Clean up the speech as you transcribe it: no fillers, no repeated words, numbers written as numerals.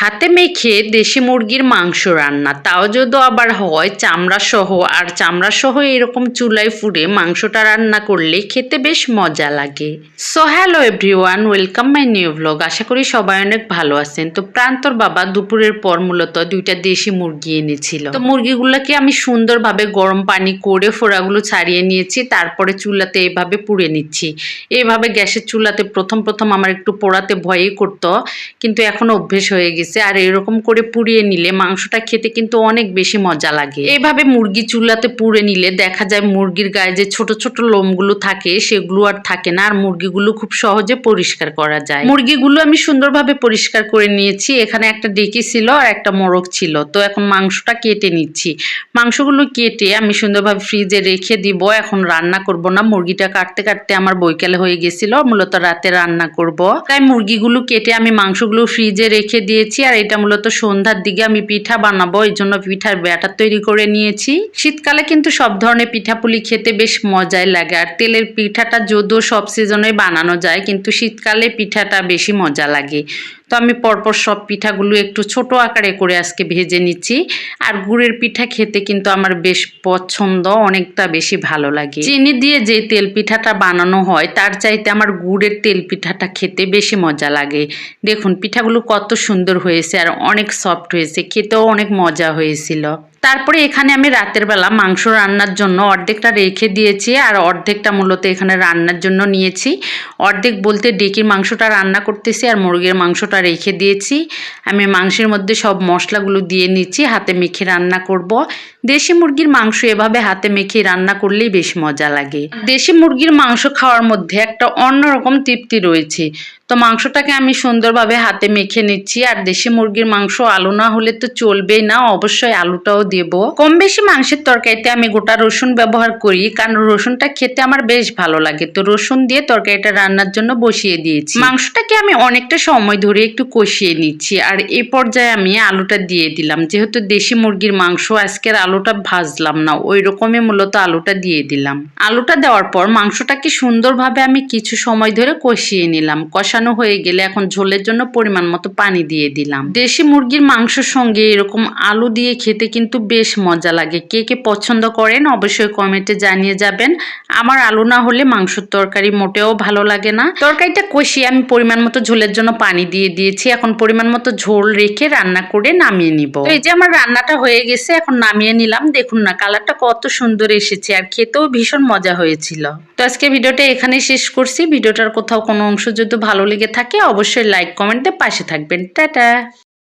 হাতে মেখে দেশি মুরগির মাংস রান্না, তাও যদি আবার হয় চামড়া সহ। আর চামড়া সহ এরকম চুলায় ফুড়ে মাংসটা রান্না করলে খেতে বেশ মজা লাগে। So hello everyone, welcome my new blog. আশা করি সবাই অনেক ভালো আছেন। তো প্রান্তর বাবা দুপুরের পর মূলত 2টা দেশি মুরগি এনেছিল। তো মুরগিগুলোকে আমি সুন্দরভাবে গরম পানি করে ফোড়াগুলো ছাড়িয়ে নিয়েছি, তারপরে চুলাতে এভাবে পুড়ে নিচ্ছি। এভাবে গ্যাসের চুলাতে প্রথম প্রথম আমার একটু পোড়াতে ভয়ই করতো, কিন্তু এখন অভ্যেস হয়ে গেছে। আর এরকম করে পুড়িয়ে নিলে মাংসটা খেতে কিন্তু অনেক বেশি মজা লাগে। এইভাবে মুরগি চুলাতে পুড়ে নিলে দেখা যায় মুরগির গায়ে যে ছোট ছোট লোমগুলো থাকে সেগুলো আর থাকে না, আর মুরগিগুলো খুব সহজে পরিষ্কার করা যায়। মুরগিগুলো আমি সুন্দরভাবে পরিষ্কার করে নিয়েছি। এখানে একটা ডেকি ছিল আর একটা মোড়ক ছিল। তো এখন মাংসটা কেটে নিচ্ছি। মাংসগুলো কেটে আমি সুন্দরভাবে ফ্রিজে রেখে দিব। এখন রান্না করব না। মুরগিটা কাটতে কাটতে আমার বৈকাল হয়ে গেছিল, মূলত রাতে রান্না করব। তাই মুরগিগুলো কেটে আমি মাংসগুলো ফ্রিজে রেখে দিয়েছি। আর এটা মূলত সন্ধ্যার দিকে আমি পিঠা বানাবো, এই জন্য পিঠার ব্যাটার তৈরি করে নিয়েছি। শীতকালে কিন্তু সব ধরনের পিঠাপুলি খেতে বেশ মজাই লাগে। আর তেলের পিঠাটা যদিও সব সিজনে বানানো যায়, কিন্তু শীতকালে পিঠাটা বেশি মজা লাগে। তো আমি পরপর সব পিঠাগুলো একটু ছোট আকারে করে আজকে ভেজে নিচ্ছি। আর গুড়ের পিঠা খেতে কিন্তু আমার বেশ পছন্দ, অনেকটা বেশি ভালো লাগে। চিনি দিয়ে যে তেল পিঠাটা বানানো হয় তার চাইতে আমার গুড়ের তেল পিঠাটা খেতে বেশি মজা লাগে। দেখুন পিঠাগুলো কত সুন্দর হয়েছে আর অনেক সফট হয়েছে, খেতেও অনেক মজা হয়েছিল। তারপরে এখানে আমি রাতের বেলা মাংস রান্নার জন্য অর্ধেকটা রেখে দিয়েছি, আর অর্ধেকটা মূলত এখানে রান্নার জন্য নিয়েছি। অর্ধেক বলতে ডেকির মাংসটা রান্না করতেছি আর মুরগির মাংসটা রেখে দিয়েছি। আমি মাংসের মধ্যে সব মশলাগুলো দিয়ে নিচ্ছি, হাতে মেখে রান্না করব। দেশি মুরগির মাংস এভাবে হাতে মেখে রান্না করলেই বেশ মজা লাগে। দেশি মুরগির মাংস খাওয়ার মধ্যে একটা অন্যরকম তৃপ্তি রয়েছে। তো মাংসটাকে আমি সুন্দরভাবে হাতে মেখে নিচ্ছি। আর দেশি মুরগির মাংস আলু না হলে তো চলবেই না, অবশ্যই আলুটাও দেব। কম বেশি মাংসের তরকারিতে আমি গোটা রসুন ব্যবহার করি, কারণ রসুনটা খেতে আমার বেশ ভালো লাগে। তো রসুন দিয়ে তরকারিটা রান্নার জন্য বসিয়ে দিয়েছি। মাংসটাকে আমি অনেকটা সময় ধরে একটু কষিয়ে নিচ্ছি। আর এই পর্যায়ে আমি আলুটা দিয়ে দিলাম। যেহেতু দেশি মুরগির মাংস, আজকের আলুটা ভাজলাম না, ওই রকমই মূলত আলুটা দিয়ে দিলাম। আলুটা দেওয়ার পর মাংসটাকে সুন্দরভাবে আমি কিছু সময় ধরে কষিয়ে নিলাম। কষানো হয়ে গেলে এখন ঝোলের জন্য পরিমাণ মতো পানি দিয়ে দিলাম। দেশি মুরগির মাংসের সঙ্গে এরকম আলু দিয়ে খেতে কিন্তু বেশ মজা লাগে। কে কে পছন্দ করেন অবশ্যই কমেন্টে জানিয়ে যাবেন। আমার আলু না হলে মাংসের তরকারি মোটেও ভালো লাগে না। তরকারিটা কষিয়ে আমি পরিমাণ মতো ঝোলের জন্য পানি দিয়ে দিয়েছি। এখন পরিমাণ মতো ঝোল রেখে রান্না করে নামিয়ে নিব। তো এই যে আমার রান্নাটা হয়ে গেছে, এখন নামিয়ে নিলাম। দেখুন না কালারটা কত সুন্দর এসেছে, আর খেতেও ভীষণ মজা হয়েছিল। তো আজকে ভিডিওটা এখানেই শেষ করছি। ভিডিওটার কোথাও কোনো অংশ যদি ভালো লেগে থাকে অবশ্যই লাইক কমেন্টে পাশে থাকবেন। টাটা।